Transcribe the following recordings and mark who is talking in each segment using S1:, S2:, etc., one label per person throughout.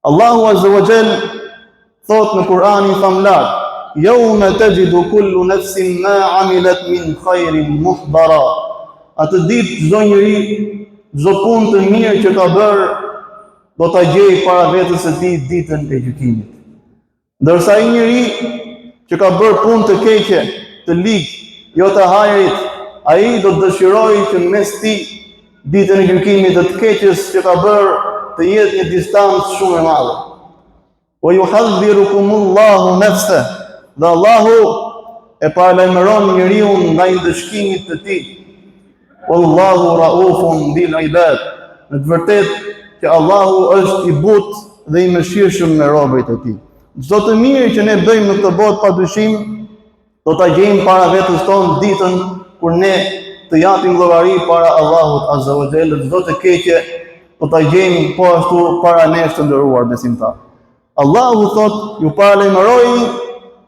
S1: Allahu Azza wa Jall thot në Kur'anin famlar: "Yawma tajidu kullu nafsin ma 'amilat min khairin muhdara." Atë ditë çdo njeri, çdo punë të mirë që ka bërë, do ta gjejë para vetes së tij ditën e gjykimit. Ndërsa ai njeri që ka bërë punë të keqe, të ligë, jo të hajrit, ai do të dëshirojë që mes tij ditën e gjykimit të keqes që ka bërë të jetë një distancë shumë e madhe. Wa yuhadhdhirukumullahu nafsa, dhe Allahu e paralajmëron njeriu ndaj dëshkimit të tij. Wallahu raufun bil ibad. Në të vërtetë që Allahu është i butë dhe i mëshirshëm me robërit e tij. Çdo të mirë që ne bëjmë në këtë botë padyshim do ta gjejmë para vetes tonë ditën kur ne të japim llogari para Allahut Azza wa Jalla. Çdo të keqe do ta gjejmë po ashtu para nesh të nderuar besimtar. Allahu thot: "Ju paralajmëroj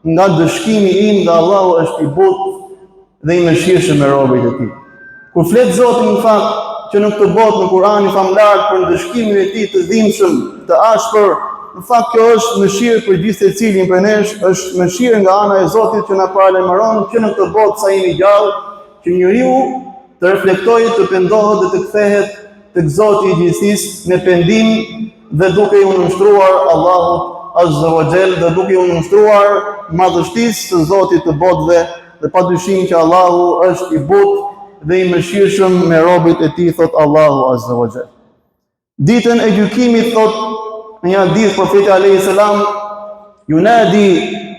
S1: nga dëshkimi im, dhe Allahu është i butë dhe i mëshirshëm me robërit e tij." Kur flet Zoti në fakt që në këtë botë në Kur'anin famlar për dëshkimin e tij të dhimbshëm, të ashpër, në fakt kjo është mëshirë për gjithë secilin prej nesh, është mëshirë nga ana e Zotit që na paralajmëron që në këtë botë sa jemi gjallë, që njeriu të reflektojë, të pendohet dhe të kthehet tek Zoti i gjithësisë me pendim dhe duke i nënshtruar Allahut Azza wa Jall, dhe duke i nënshtruar madhështisë së Zotit të botëve, dhe padyshim që Allahu është i butë dhe i mëshirshëm me robërit e tij, thot Allahu Azza wa Jall. Ditën e gjykimit, thot në një hadith profeti alayhis salam: "Yunadi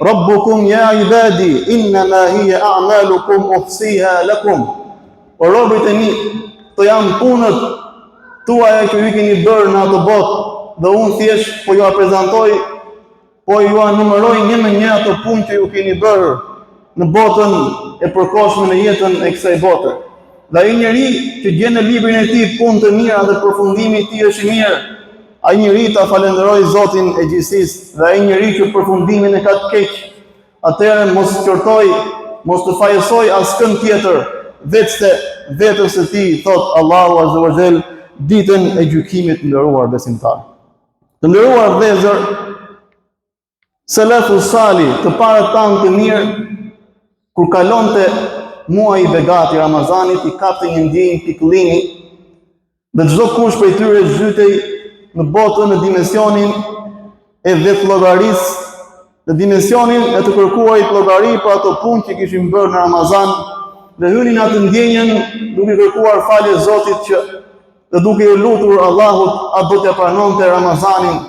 S1: rabbukum ya ibadi innama hiya a'malukum uhsiha lakum." O robërit e mi, këto janë punët tuaja që ju keni bërë në atë botë, dhe unë thjesht po ju prezantoj, po ju numëroj një me një ato punë që ju keni bërë në botën e përkohshme, në jetën e kësaj bote. Dhe ai njeri që gjen në librin e tij punë të mira dhe përfundimi i tij është i mirë, ai njeri ta falenderoj Zotin e gjithësisë, dhe ai njeri që përfundimin e ka të keq, atëherë mos qortoj, mos të fajësoj askën tjetër vetëse vetës së tij, thot Allahu Azza wa Jall ditën e gjykimit. Nderuar besimtar, të nderuar vëllezër, selafus salih, të parët tanë të mirë, kur kalonte muaji i begati Ramazanit, i kapte një ndjenjë pikëllimi, dhe çdo kush prej tyre zhytej në botën, në dimensionin e vetë llogarisë, në dimensionin e të kërkuarit llogari për ato punë që kishin bërë në Ramazan, dhe hynin atë ndjenjën duke kërkuar falje Zotit dhe duke i lutur Allahut apo t'ia pranonte Ramazanin,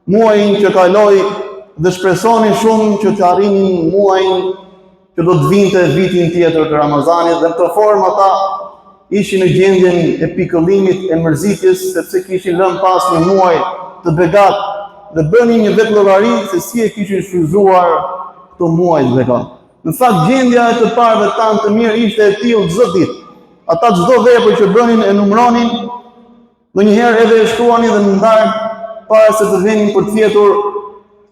S1: muajin që kaloi, dhe shpresonin shumë që të arrinin muajin që do të vinte vitin tjetër të Ramazanit, dhe në këtë formë ata ishin në gjendjen e pikëllimit, e mërzitjes, sepse kishin lënë pas një muaj të begat dhe bënin një vetë llogari se si e kishin shfryzuar këto muaj të begat. Në fakt gjendja e të parëve tanë të mirë ishte e tillë çdo ditë. Ata çdo vepër që bënin e numëronin, ndonjëherë edhe e shkruanin dhe në ndarë para se të vinin për të fjetur,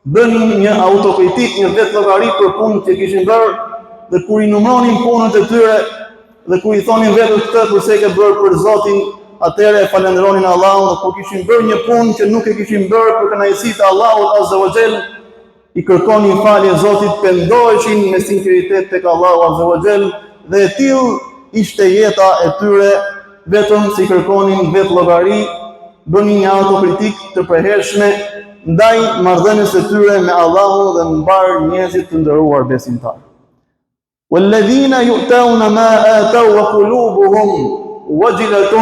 S1: bënin një autokritik, një vetë llogari për punët që kishin bërë, dhe kur i numëronin punët e tyre dhe kur i thonin vetes këtë përse ke bërë për Zotin, atëherë e falenderonin Allahun, dhe kur kishin bërë një punë që nuk e kishin bërë për kënaqësitë e Allahut Azza wa Jall, i kërkonin falje Zotit, pendoheshin me sinqeritet tek Allahu Azza wa Jall, dhe e tillë ishte jeta e tyre, vetëm si kërkonin vetë llogari, bënin një autokritik të përhershme ndaj marrëdhënies së tyre me Allahun dhe mbar njerëzit të nderuar besimtarë. وَالَّذِينَ يُؤْتَوْنَ مَا آتَوْا وَقُلُوبُهُمْ وَجِلَةٌ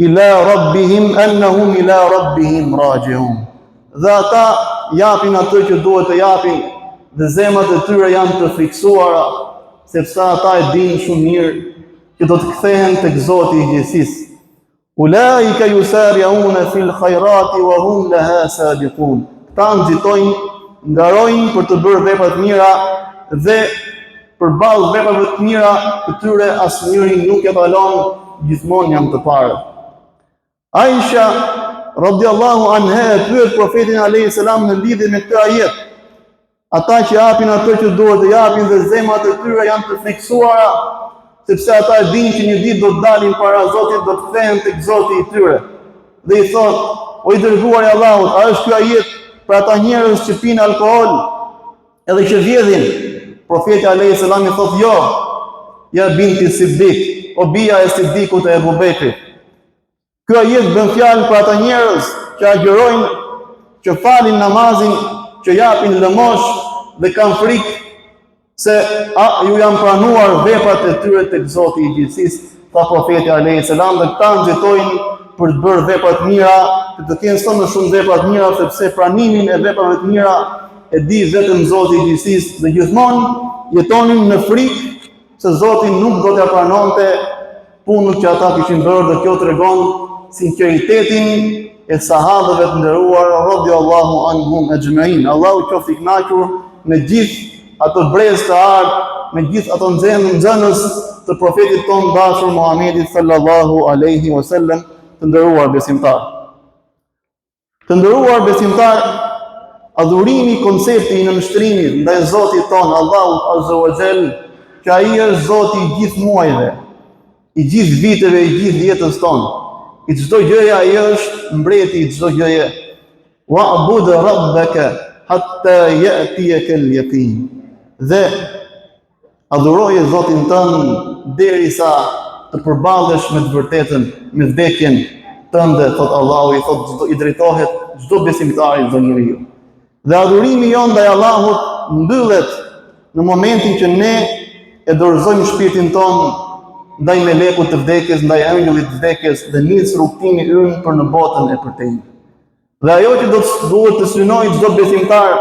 S1: إِلَى رَبِّهِمْ أَنَّهُمْ إِلَى رَبِّهِمْ رَاجِعُونَ. Dhe ata japin atë që duhet të japin, dhe zemrat e tyre janë të friksuara, sepse ata e dinë shumë mirë që do të kthehen tek Zoti i gjithësisë. Ulaika yusari'una fil khairati wa hum laha sabiqun. Ta nxitojnë, ngarojnë për të bërë vepra të mira, dhe përballë veprave të mira këtyre asnjëri nuk e kalon, gjithmonë janë të parë. Aisha radhiyallahu anha pyet profetin alayhis salam në lidhje me këtë ajet. Ata që japin atë që duhet të japin dhe zemrat e tyre janë të friksuara, sepse ata e dinë që një ditë do të dalin para Zotit, do të kthehen tek Zoti i tyre. Dhe i thot: o i dërguar i Allahut, a është ky ajet për ata njerëz që pinë alkool edhe që vjedhin? Profeti alayhis salam i thotë jo, ja binti Siddik, o bia e Siddikut e Ebu Bekrit. Ky ajet bën fjalë për ata njerëz që agjërojnë, që falin namazin, që japin lëmosh dhe kanë frikë se ju janë pranuar veprat e tyre tek Zoti i gjithësisë, tha profeti alayhis salam, dhe këta nxitojnë për të bërë vepra të mira, të kenë sa më shumë vepra të mira, sepse pranimin e veprave të mira e di vetëm Zoti i gjithësisë, dhe gjithmonë jetonin në frikë se Zoti nuk do t'ia pranonte punën që ata kishin bërë, dhe kjo tregon sinqeritetin e sahabëve të nderuar radhiyallahu anhum ajma'in. Allahu qoftë i kënaqur me gjithë ato brez të ardhë, me gjithë ato nxënës të profetit ton dashur Muhamedit sallallahu alaihi wasallam. Të nderuar besimtar. Të nderuar besimtar, adhurimi, koncepti i nënshtrimit ndaj Zotit ton Allahu azza wa jall, që ai është Zoti i gjithë muajve, i gjithë viteve, i gjithë jetës tonë. I çdo gjëje ai është mbreti i çdo gjëje. Wa'bud rabbaka hatta ya'tiyaka al-yaqin. Dhe adhuroje Zotin tënd derisa të përballesh me të vërtetën, me vdekjen tënde, thot Allahu, i thot i drejtohet çdo besimtari, çdo njeriu. Dhe adhurimi jon ndaj Allahut mbyllet në momentin që ne e dorëzojmë shpirtin ton ndaj melekut të vdekjes, ndaj angjullit të vdekjes, dhe nis rrugtimi ynë për në botën e përtejme. Dhe ajo që duhet të synojë çdo besimtar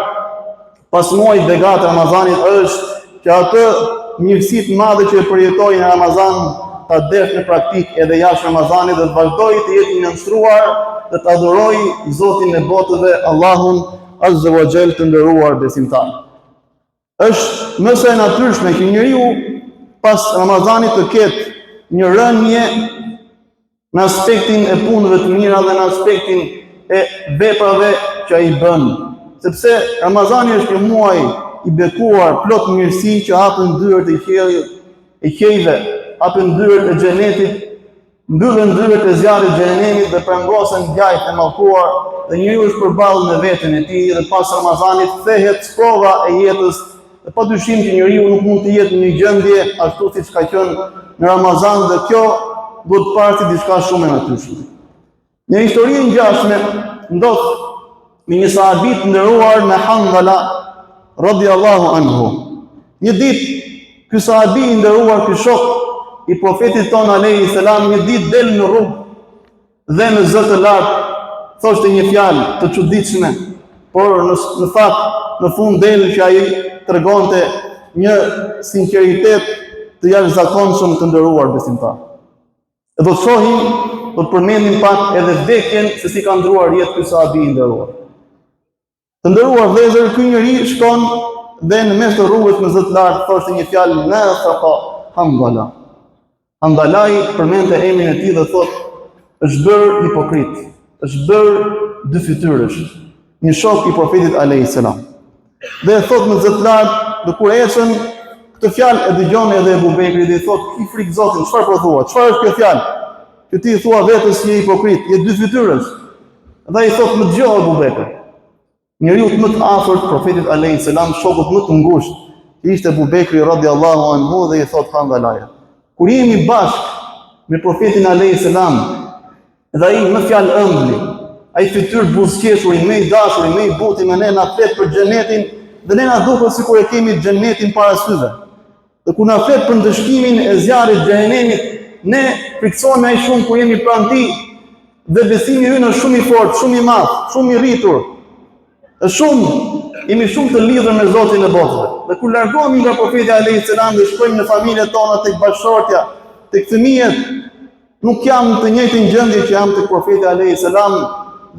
S1: pas muajit begat Ramazanit është që atë mirësitë madhe që e përjetojë në Ramazan ta def në praktik edhe jashtë Ramazanit, dhe të vazhdojë të jetë i nënshtruar dhe të adhurojë Zotin e botëve, Allahun azza wa jall. Të nderuar besimtar, është më së natyrshme që njeriu pas Ramazanit të ketë një rënje në aspektin e punëve të mira dhe në aspektin e veprave që ai bën, sepse Ramazani është një muaj i bekuar, plot mirësi, që hapën dyert e qejve, hapën dyert e xhenetit, mbyllen dyert e zjarrit të xhenemit dhe pengosen gjajt e mallkuar, dhe njeriu është përballë me veten e tij, dhe pas Ramazanit kthehet sprova e jetës. Dhe padyshim që njeriu nuk mund të jetë në një gjendje ashtu siç ka qenë në Ramazan, dhe kjo duhet të parë si diçka shumë e natyrshme. Një histori e ngjashme ndodh me një sahabi të nderuar me Handala radhiyallahu anhu. Një ditë ky sahabi i nderuar, ky shok i profetit ton alayhi salam, një ditë del në rrugë dhe në zë të lartë thoshte një fjalë të çuditshme, por në fakt në fund del që ai tregonte një sinqeritet të jashtëzakonshëm, të nderuar besimtar. E do të shohim, do të përmendim pak edhe vdekjen se si ka ndruar jetë ky sahabi i nderuar. Të nderuar vëllezër, ky njeri shkon dhe në mes të rrugës në zë të lartë thoshte një fjalë, nafaqa Handala. Handalai përmendte emrin e tij dhe thotë, është bërë hipokrit, është bërë dy fytyrësh, një shok i profetit alayhis salam. Dhe thotë në zë të lartë, dhe kur ecën, këtë fjalë e dëgjon edhe Ebu Bekri dhe i thotë, ki frikë Zotin, çfarë po thua? Çfarë është kjo fjalë? Që ti thua vetes je hipokrit, je dy fytyrësh. Dhe i thotë, më dëgjoj Ebu Bekri. Njeriu më të afërt profetit alayhis salam, shokut më të ngushtë, ishte Ebu Bekri radhiyallahu anhu, dhe i thotë Handalait, kur jemi bashkë me profetin alayhis salam, dhe ai më fjalë ëmbël, ai fytyrë buzëqeshur, i më i dashur, i më i butë, me ne na flet për xhenetin, dhe ne na duket sikur e kemi xhenetin para syve. Dhe kur na flet për ndëshkimin e zjarrit të xhenemit, ne friksohemi aq shumë kur jemi pranë tij, dhe besimi ynë është shumë i fortë, shumë i madh, shumë i rritur. Jemi shumë të lidhur me Zotin e botëve. Dhe kur largohemi nga profeti alayhis salam dhe shkojmë në familjet tona, tek bashkëshortja, tek fëmijët, nuk jam të njëjtën gjendje që jam tek profeti alayhis salam,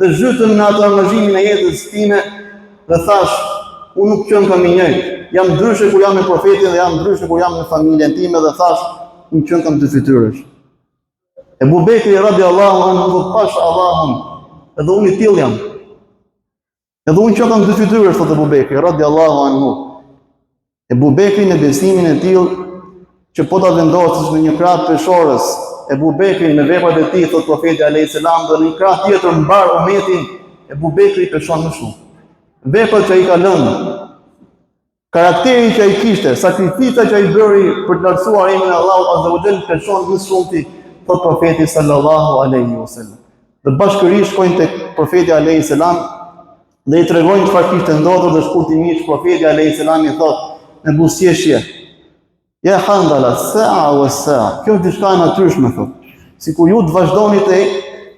S1: dhe zhytëm në atë angazhimin e jetës time dhe thash, unë nuk qënë kam i njëjtë. Jam ndryshe kur jam me profetin dhe jam ndryshe kur jam me familjen time, dhe thash, unë qënë kam dy fytyrësh. Ebu Bekri radhiyallahu anhu thotë, pash Allahun, edhe unë i till jam. Edhe unë që kam dy fytyrësh, thotë Ebu Bekri radhiyallahu anhu. Ebu Bekri në besimin e tillë që po ta vendosësh në një krah peshorës Ebu Bekri me veprat e tij, thot profeti alayhis salam, dhe në krah tjetër mbar umetin, Ebu Bekri peshon më shumë. Veprat që ai ka lënë, karakteri që ai kishte, sakrifica që ai bëri për të lartësuar emrin e Allahut azza wa jall peshon më shumë ti, thot profeti sallallahu alaihi wasallam. Dhe bashkërisht shkojnë tek profeti alayhis salam dhe i tregojnë çfarë kishte ndodhur dhe shkurtimisht profeti alayhis salam i thot me buzëqeshje: "Ja Handala, sa'a wa sa'a." Kjo është diçka e natyrshme, thot. Sikur ju të vazhdoni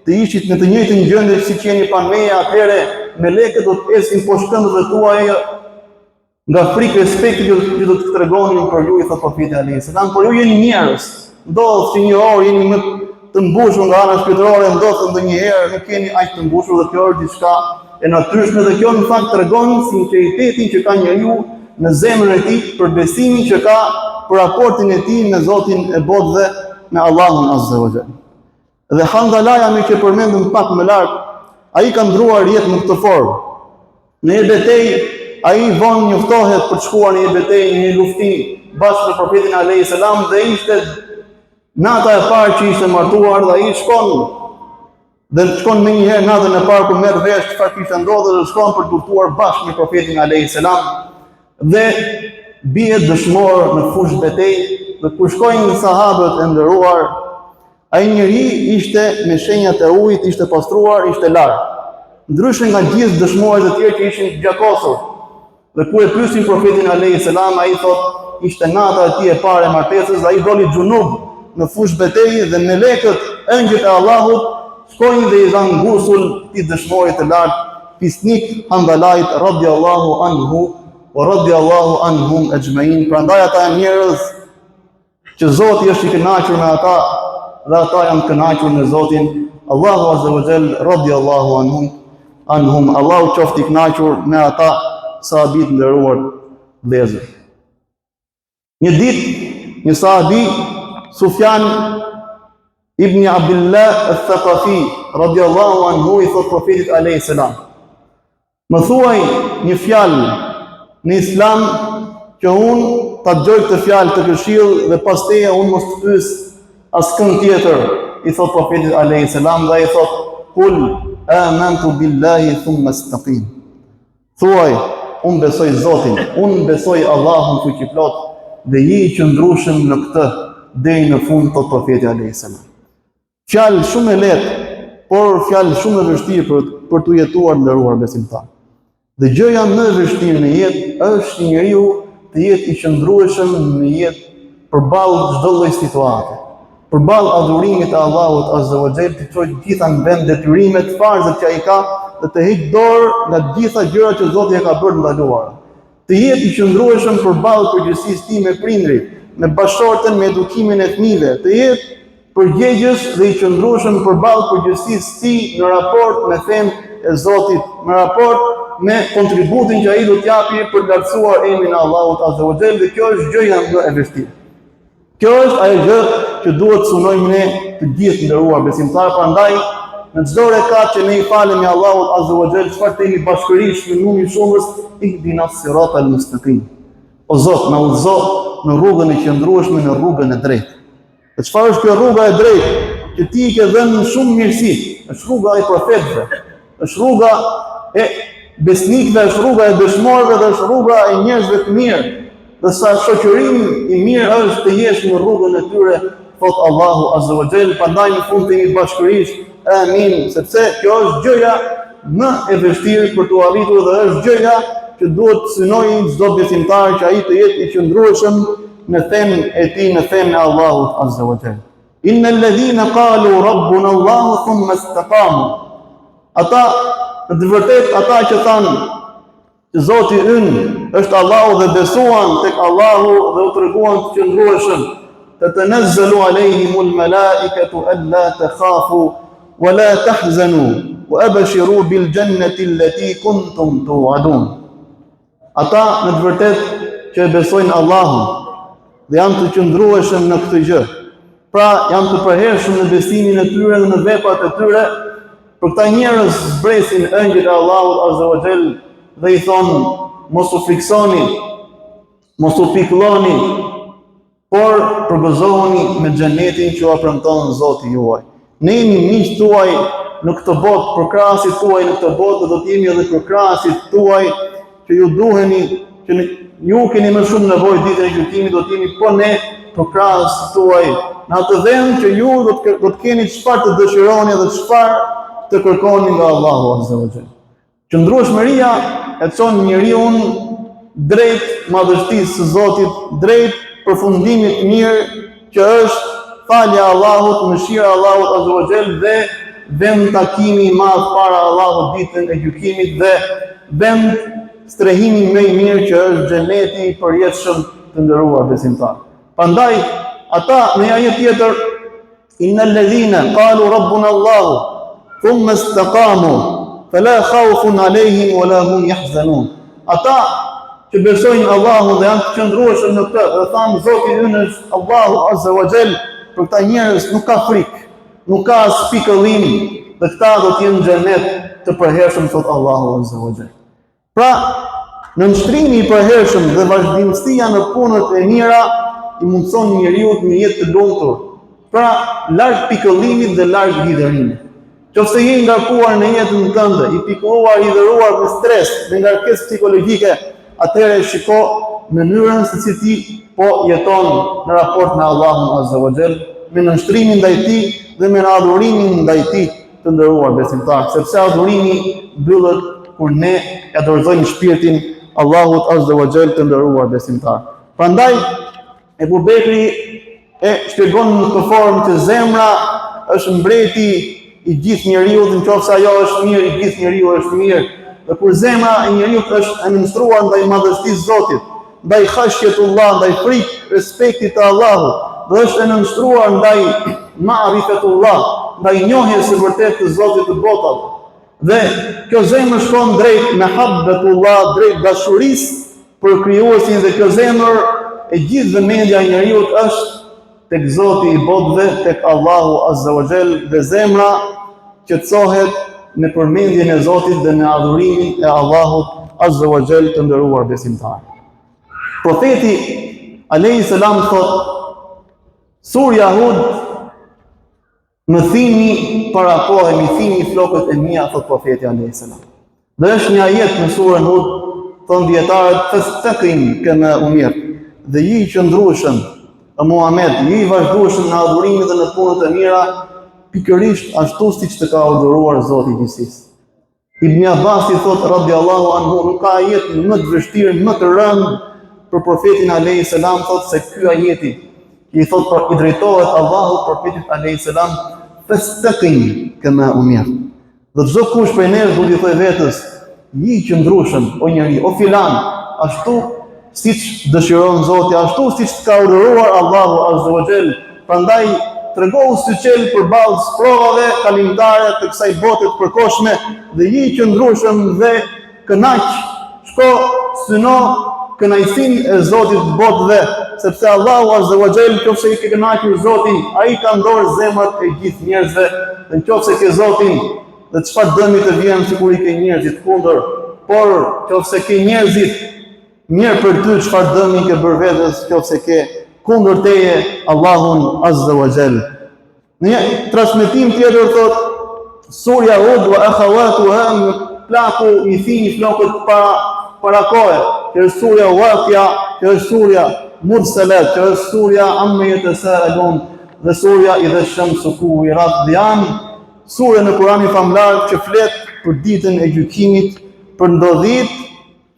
S1: të ishit në të njëjtën gjendje siç jeni pranë meje, atëherë melekët do të ecin poshtë këmbëve tuaja nga frikë respekti që do të tregonin për ju, i thot profeti alayhis salam, por ju jeni njerëz. Ndodh që një orë jeni më të mbushur nga ana shpirtërore, ndodh ndonjëherë nuk jeni aq të mbushur, dhe kjo është diçka e natyrshme dhe kjo në fakt tregon sinqeritetin që ka njeriu në zemrën e tij për besimin që ka për raportin e tij me Zotin e botëve, me Allahun azza wa jall. Dhe Handalaja me që përmendëm pak më lart, ai ka ndruar jetë në këtë formë. Në një betejë ai vonë njoftohet për të shkuar në një betejë, në një luftim bashkë me profetin alayhis salam, dhe ishte nata e parë që ishte martuar, dhe ai shkon me njëherë natën e parë për merr vesh çfarë kishte ndodhur, dhe shkon për të luftuar bashkë me profetin alayhis salam, dhe bie dëshmor në fushë betejë. Dhe kur shkojnë sahabët e nderuar, ai njeri ishte me shenjat e ujit, ishte pastruar, ishte larg, ndryshe nga gjithë dëshmorët e tjerë që ishin gjakosur. Dhe kur e pyesin profetin alayhis salam, ai thotë ishte nata e tij e parë e martesës, dhe ai doli xhunub në fushë betejë, dhe melekët, engjëjt e Allahut, shkojnë dhe i dhanë ngusul këtij dëshmorit të lartë, fisnik Handalait radhiyallahu anhu wa radhiyallahu anhum ajma'in. Prandaj ata njerëz që Zoti është i kënaqur me ata, dhe ata janë kënaqur me Zotin. Allahu azza wa jall radhiyallahu anhum. Allahu qoftë i kënaqur me ata sahabit nderuar vëllezër. Një ditë një sahabi, Sufjan ibn Abdullah al-Thaqafi radhiyallahu anhu, i thot profetit alayhis salam: "Më thuaj një fjalë në Islam që unë ta dëgjoj këtë fjalë të këshill dhe pas teje unë mos të pyes askënd tjetër." I thot profetit alayhis salam, dhe ai thot: "Kul amantu billahi thumma istaqim." Thuaj, unë besoj Zotin, unë besoj Allahun fuqiplot, dhe je i qëndrueshëm në këtë deri në fund, thot profeti alayhis salam. Fjalë shumë e lehtë, por fjalë shumë e vështirë për të jetuar nderuar besimtar. Dhe gjëja më e vështirë në jetë është njeriu të jetë i qëndrueshëm në jetë përballë çdo lloj situate, përballë adhurimit të Allahut azza wa jall, të çojë gjitha në vend detyrimet, farzët që ai ka, dhe të hiq dorë nga gjitha gjërat që Zoti e ka bërë ndaluara. Të jetë i qëndrueshëm përballë përgjegjësisë tij me prindrit, me bashortën, me edukimin e fëmijëve, të jetë përgjegjës dhe i qëndrueshëm përballë përgjegjësisë tij në raport me fenë e Zotit, në raport me kontributin që ai do të japi për të lartësuar emrin e Allahut azza wa jall, dhe kjo është gjëja më e vështirë. Kjo është ajo gjë që duhet sunojmë ne të gjithë nderuar besimtarë. Prandaj në çdo rekat që ne i falemi Allahut azza wa jall, çfarë themi bashkërisht në numrin shumës: ihdinas siratal mustaqim. O Zot, na udhëzo në rrugën e qëndrueshme, në rrugën e drejtë. Dhe çfarë është kjo rruga e drejtë që ti i ke dhënë shumë mirësi? Është rruga e profetëve, është rruga e besnikëve, është rruga e dëshmorëve, dhe është rruga e njerëzve të mirë. Dhe sa shoqërim i mirë është të jesh në rrugën e tyre, thot Allahu azza wa jall. Prandaj në fund themi bashkërisht amin, sepse kjo është gjëja më e vështirë për të arritur, dhe është gjëja që duhet të synojë çdo besimtar, që ai të jetë i qëndrueshëm në fenë e tij, në fenë e Allahut azza wa jall. Innal ladhina qalu rabbuna Allahu thumma istaqamu. Ata, në të vërtetë ata që thanë që Zoti ynë është Allahu dhe besuan tek Allahu dhe u treguan të qëndrueshëm, tatanazzalu alayhimul malaikatu alla takhafu wa la tahzanu wa abshiru bil jannati allati kuntum tu'adun. Ata në të vërtetë që besojnë Allahun dhe janë të qëndrueshëm në këtë gjë, pra janë të përhershëm në besimin e tyre dhe në veprat e tyre, për këta njerëz zbresin engjëjt e Allahut azza wa jall dhe i thonë: mos u friksoni, mos u pikëlloni, por përgëzohuni me xhenetin që ua premton Zoti juaj. Ne jemi miq tuaj në këtë botë, përkrahasit tuaj në këtë botë, do të jemi edhe përkrahasit tuaj që ju duheni, që ju keni më shumë nevojë ditën e gjykimit, do të jemi po ne përkrahasit tuaj në atë vend që ju do të keni çfarë të dëshironi dhe çfarë të kërkoni nga Allahu Azza wa Jalla. Qëndrueshmëria e çon njeriu drejt madhështisë së Zotit, drejt përfundimit mirë që është falja Allahut, mëshira Allahut Azza wa Jall dhe vend takimi i madh para Allahut ditën e gjykimit dhe vend strehimi më i mirë që është xheneti i përjetshëm të nderuar besimtar. Prandaj ata në një ajet tjetër innal ladhina qalu rabbuna Allah thumma istaqamu fala khawfun alayhim wala hum yahzanun. Ata që besojnë Allahun dhe janë të qëndrueshëm në këtë, dhe thanë Zoti ynë është Allahu Azza wa Jall, për këta njerëz nuk ka frikë, nuk ka as pikëllim, dhe këta do të jenë në xhenet të përhershëm, thot Allahu Azza wa Jall. Pra, në nështrimi i përhershëm dhe vazhdimësia në punët e mira i mundson njeriu një jetë të lumtur. Pra, larg pikëllimit dhe larg hidhërimit. Qofse je ngarkuar në jetën tënde, i pikëlluar, i hidhëruar me stres, me ngarkesë psikologjike, atëherë shiko mënyrën se si ti po jeton në raport me Allahun Azza wa Jall, me nënshtrimin ndaj tij dhe me adhurimin ndaj tij të nderuar besimtar, sepse adhurimi mbyllet kur ne e dorëzojmë shpirtin Allahut Azza wa Jall të nderuar besimtar. Prandaj Ebu Bekri e shpjegon në këtë formë që zemra është mbreti i gjithë njeriu, dhe nëse ajo është mirë, i gjithë njeriu është mirë. Dhe kur zemra e njeriu është e nënshstruar ndaj madhështisë së Zotit, ndaj khashjetullah, ndaj frikë, respektit të Allahut, dhe është e nënshstruar ndaj ma'rifetullah, ndaj njohjes së vërtetë të Zotit të botave. Dhe kjo zemër shkon drejt mehabbetullah, drejt dashurisë për krijuesin, dhe kjo zemër e gjithë vëmendja e njeriu është tek Zoti i botëve, tek Allahu Azza wa Jall, dhe zemra qetësohet në përmendjen e Zotit dhe në adhurimin e Allahut Azza wa Jall të nderuar besimtar. Profeti alayhi salam thot: Surja Hud, më thini para kohë, më thini flokët e mia, thot profeti alayhi salam. Dhe është një ajet në surën Hud, thon dietarët, fastaqim kama umir, dhe je i qëndrueshëm o Muhammed, je i vazhdueshëm në adhurimin dhe në punët e mira, pikërisht ashtu siç të ka urdhëruar Zoti i gjithësisë. Ibn Abbas i thot radiallahu anhu, nuk ka ajet më të vështirë, më të rëndë për profetin alayhi salam, thot se ky ajeti i thot për i drejtohet Allahut profetit alayhi salam, fastaqim kama umir. Dhe çdo kush prej nesh duhet i thojë vetes, je i qëndrueshëm o njeri, o filan, ashtu siç dëshiron Zoti, ashtu siç ka urdhëruar Allahu Azza wa Jall. Prandaj tregohu syçel përballë provave kalimtare të kësaj bote të përkohshme, dhe je i qëndrueshëm dhe kënaq, shko syno kënaqësinë e Zotit të botëve, sepse Allahu Azza wa Jall, nëse i ke kënaqur Zotin, ai ka ndorë zemrat e gjithë njerëzve, dhe nëse ke Zotin, dhe çfarë dëmi të vjen sikur i ke njerëzit kundër, por nëse ke njerëzit mirë për ty, çfarë dëmi ke bërë vetes nëse ke kundër teje Allahun Azza wa Jall. Në një transmetim tjetër thot surja Hud wa akhawatuha, në plaku i thini flokët para kohë, që është surja Waqia, që është surja Mursalat, që është surja Amma yatasaalun, dhe surja Idha shamsu kuwirat, dhe janë sure në Kur'anin famlar që flet për ditën e gjykimit, për ndodhit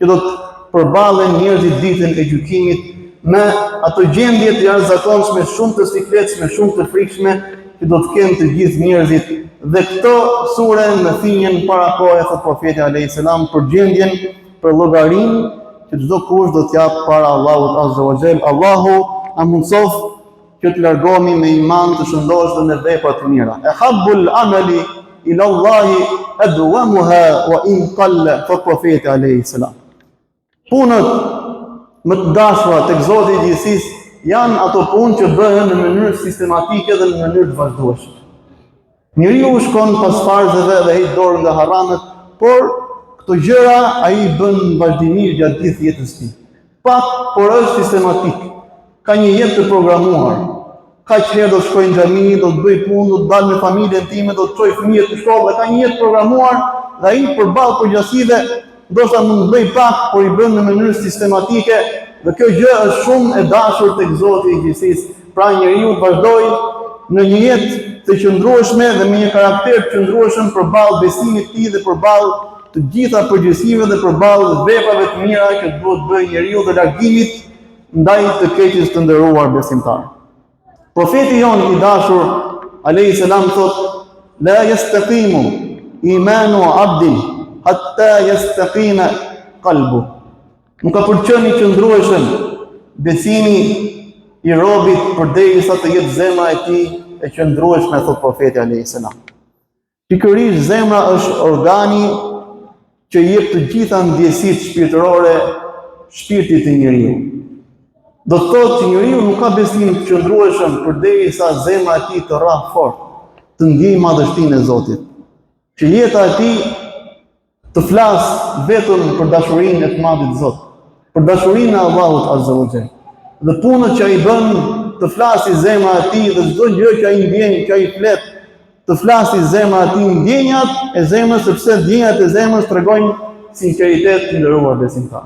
S1: që do të përballen njerëzit ditën e gjykimit me ato gjendje të jashtëzakonshme, shumë të sikletshme, shumë të frikshme që do të kenë të gjithë njerëzit. Dhe këto sure në thinjen para kohë, thot profeti alayhi salam, për gjendjen, për llogarinë që çdo kush do të jap para Allahut Azza wa Jall. Allahu na mundsof që të largohemi me iman të shëndosh dhe me vepra të mira. E habbul amali ila Allahi adwamuha wa in qalla, thot profeti alayhi salam. Punët më të dashura tek Zoti i gjithësisë janë ato punë që bëhen në mënyrë sistematike dhe në mënyrë të vazhdueshme. Njeriu shkon pas farzeve dhe heq dorë nga haramet, por këto gjëra ai bën vazhdimisht gjatë gjithë jetës së tij. Pak, por është sistematik. ka një jetë të programuar. Ka që herë do të shkojnë në xhami, do të bëj punë, do të dalë me familjen time, do të çoj fëmijët në shkollë, dhe ka një jetë programuar dhe ai përballë përgjegjësive ndoshta mund të bëj pak, por i bën në mënyrë sistematike dhe kjo gjë është shumë e dashur tek Zoti i gjithësisë. Pra njeriu vazhdoi në një jetë të qëndrueshme dhe me një karakter të qëndrueshëm përballë besimit të tij dhe përballë të gjitha përgjegjësive dhe përballë veprave të mira që duhet bëjë njeriu dhe largimit ndaj të keqes të nderuar besimtar. Profeti jon i dashur alayhi salam thot: "La yastaqimu imanu 'abdin hatta yastaqina qalbu." Nuk ka për të qenë i qëndrueshëm besimi i robit përderisa të jetë zemra e tij e qëndrueshme, thot profeti alayhi salam. Pikërisht zemra është organi që jep të gjitha ndjesitë shpirtërore shpirtit të njeriu. Do të thotë që njeriu nuk ka besim të qëndrueshëm përderisa zemra e tij të rrahë fort, të ndjejë madhështinë e Zotit. Që jeta e tij të flasë vetëm për dashurinë e të madhit Zot, për dashurinë e Allahut Azza wa Jall. Dhe punët që ai bën të flasi zemra e tij dhe çdo gjë që ai ndjen, që ai flet, të flasi zemra e tij, ndjenjat e zemrës, sepse ndjenjat e zemrës tregojnë sinqeritet të nderuar besimtar.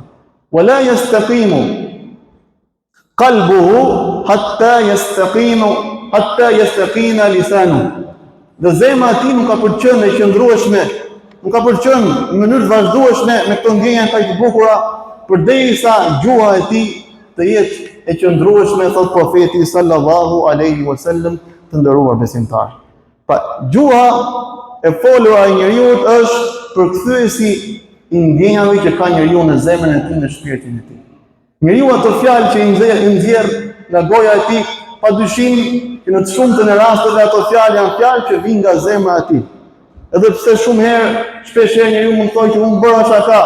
S1: Wala yastaqimu qalbuhu hatta yastaqina lisanu. Dhe zemra e tij nuk ka për të qenë e qëndrueshme, nuk ka për të qenë në mënyrë të vazhdueshme me këto ndjenja kaq të bukura, përderisa gjuha e tij të jetë e qëndrueshme, thot profeti sallallahu alaihi wasallam, të nderuar besimtar. Pa gjuha e folura e njeriu është përkthyesi i ndjenjave që ka njeriu në zemrën e tij, në shpirtin e tij. Njeriu ato fjalë që i nxjerr nga goja e tij, padyshim që në të shumtën e rasteve ato fjalë janë fjalë që vijnë nga zemra e tij. Edhe pse shumë herë, shpesh herë njeriu mund të thojë që unë bëra shaka,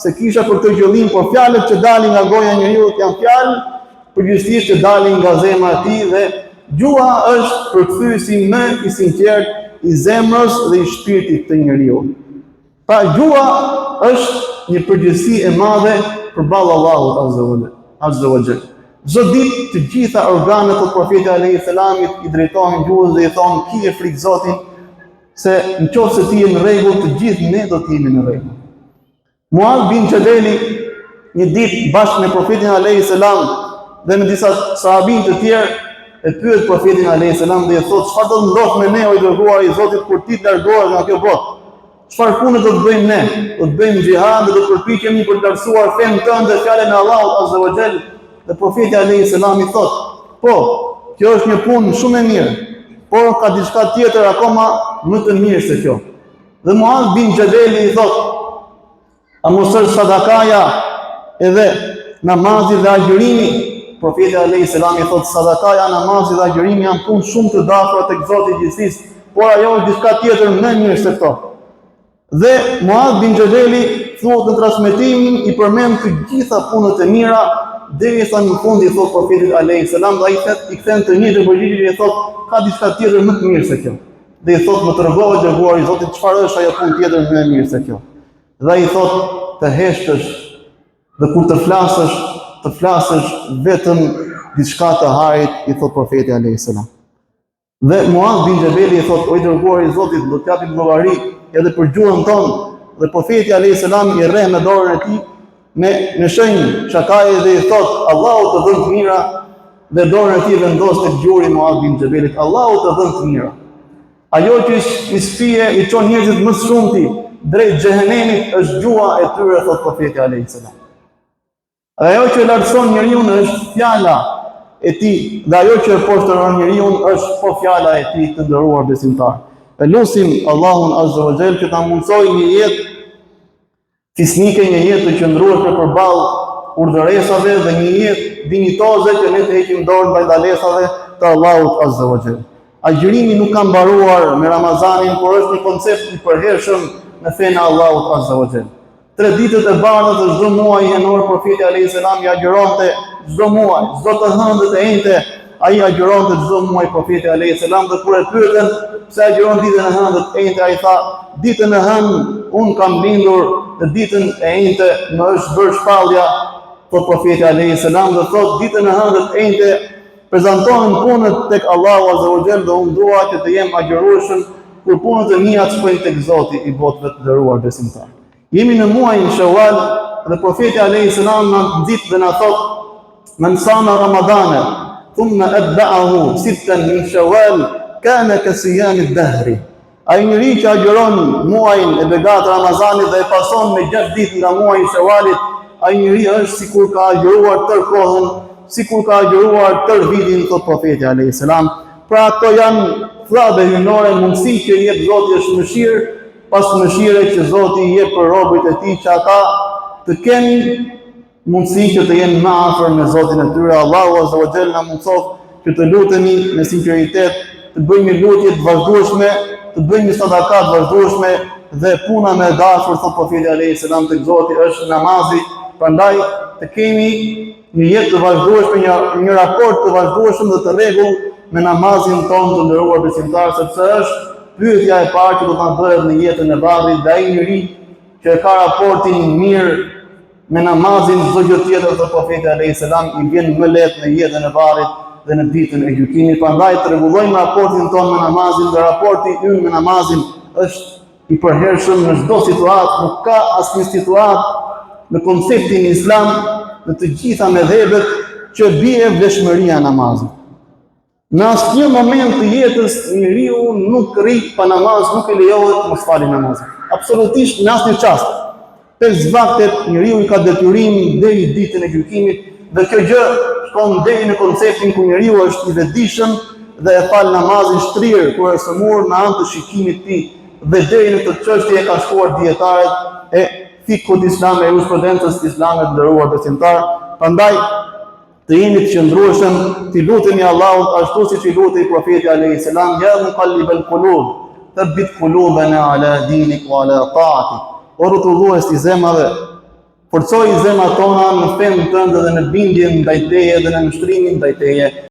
S1: se kisha për këtë qëllim, por fjalët që dalin nga goja e njeriu janë fjalë përgjithsisht që dalin nga zemra e tij dhe gjuha është përkthyesi më i sinqert i zemrës dhe i shpirtit të njeriu. Pra gjuha është një përgjegjësi e madhe përballë Allahut Azza wa Jall. Çdo ditë të gjitha organet e profetit alayhi salamit i drejtohen gjuhës dhe i thonë: "Kije frikë Zotin, se nëse ti je në rregull, të gjithë ne do të jemi në rregull." Muadh bin Jabali një ditë bashkë me profetin alayhi salam dhe me disa sahabin të tjerë e pyet profetin alayhi salam dhe i thotë: "Çfarë do të ndodhë me ne, o i dërguari i Zotit, kur ti të largohesh nga kjo botë? Çfarë pune do të bëjmë ne? Do të bëjmë xhihad dhe do të përpiqemi për të lartësuar fenë tënde dhe fjalën e Allahut Azza wa Jall?" Dhe profeti alayhi salam i thotë: "Po, kjo është një punë shumë e mirë, por ka diçka tjetër akoma më të mirë se kjo." Dhe Muadh bin Jabali i thotë: "A mos është sadakaja edhe namazi dhe agjërimi?" Profeti alayhi salam i thotë: "Sadakaja, namazi dhe agjërimi janë punë shumë të dashura tek Zoti i gjithësisë, por ajo është diçka tjetër më mirë se këto." Dhe Muadh bin Jabali thuhet në transmetimin i përmend të gjitha punët e mira derisa në fund i thot profetit alayhi salam, dhe ai i kthen të njëjtën përgjigje dhe i thot: "Ka diçka tjetër më të mirë se kjo." Dhe i thot: "Më tregova dërguari i Zotit, çfarë është ajo punë tjetër më e mirë se kjo?" Dhe ai i thot: "Të heshtësh dhe kur të flasësh vetëm diçka të harit", i thot profeti alayhi salam. Dhe Muadh bin Jabali i thot: "O i dërguari i Zotit, do të japim llogari edhe për gjuhën tonë." Dhe profeti alayhi salam i rreh me dorën e tij në shenjë shakaje dhe i thot: "Allahu të dhënë të mira", dhe dorën e tij vendos tek gjuri i Muadh bin Jabalit: "Allahu të dhënë të mira." Ajo që i sfie i çon njerëzit më së shumti drejt xhehenemit është gjuha e tyre, thot profeti alayhi salam. Ajo që lartëson njeriu është fjala e tij, dhe ajo që e poshtron njeriu është po fjala e tij, të nderuar besimtar. Lutim Allahun Azza wa Jall që ta mundsojë një jetë fisnike, një jetë të qëndrueshme përballë urdhëresave dhe një jetë dinjitoze që ne të heqim dorë ndaj ndalesave të Allahut Azza wa Jall. Agjërimi nuk ka mbaruar me Ramazanin, por është një koncept i përhershëm në fenë e Allahut Azza wa Jall. 3 ditët e bardha të çdo muaji janor profeti alayhi salam i agjironte çdo muaj, çdo të hëndet e njëjtë ai agjironte çdo muaj profeti alayhi salam, dhe kur e pyetën pse agjiron ditën e hëndet e njëjtë, ai tha: "Ditën e hënë un kam lindur, dhe ditën e njëjtë më është bërë shpallja thot profeti alayhis salam, dhe thot ditën e hëndet ende prezantohen punët tek Allahu azza wa jall, dhe unë dua që të jem agjërueshëm kur punët e mia të shkojnë tek Zoti i botëve të nderuar besimtar. Jemi në muajin Shawwal dhe profeti alayhis salam na nxit dhe na thot: "Man sama Ramadana thumma atba'ahu sittan min Shawwal kana ka siyam ad-dahr." Ai njeri që agjeron muajin e begat Ramazanit dhe e pason me 6 ditë nga muaji i Shawalit, ai njeri është sikur ka agjeruar tër kohën, sikur ka agjeruar tër vitin, thot profeti alayhis salam. Pra ato janë thabe hynore, mundësi që i jep Zoti është mëshirë, pas mëshire që Zoti i jep për robërit e tij, që ata të kenë mundësi që të jenë më afër me Zotin e tyre. Allahu azza wa jalla na mundsof që të lutemi me sinqeritet, të bëjmë lutje të vazhdueshme, të bëjmë sadaka të vazhdueshme, dhe puna me dashur, thot profeti alayhis salam, tek Zoti është namazi. Prandaj të kemi një jetë të vazhdueshme, një raport të vazhdueshëm dhe të rregull me namazin tonë të nderuar besimtar, sepse është pyetja e parë që do ta bëhet në jetën e varrit, dhe ai njeri që e ka raportin mirë me namazin, çdo gjë tjetër, thot profeti alayhis salam, i vjen më lehtë në jetën e varrit dhe në ditën e gjykimit. Prandaj të rregullojmë raportin tonë me namazin, dhe raporti ynë me namazin është i përhershëm në çdo situatë. Nuk ka asnjë situatë në konceptin islam, në të gjitha mëdhëbet, që bie vlefshmëria e namazit. Në asnjë moment të jetës njeriu nuk rri pa namaz, nuk i lejohet mos falë namazin. Absolutisht në asnjë çast. 5 vaktet njeriu i ka detyrim deri ditën e gjykimit, dhe kjo gjë shkon deri në konceptin ku njeriu është i vetëdijshëm dhe e fal namazin shtrirë kur është sëmur në anë të shikimit të tij, dhe deri në këtë çështje e ka shkuar dietarët e fikut islam, e jurisprudencës islame të nderuar besimtar. Prandaj të jemi të qëndrueshëm, të lutemi Allahut ashtu siç i lutej profeti alayhis salam: "Ya muqallibal qulub, thabbit qulubana ala dinik wa ala ta'atik." O rrotullues i zemrave, forcoj zemrat tona në fenë tënde dhe në bindjen ndaj teje dhe në nështrimin ndaj teje.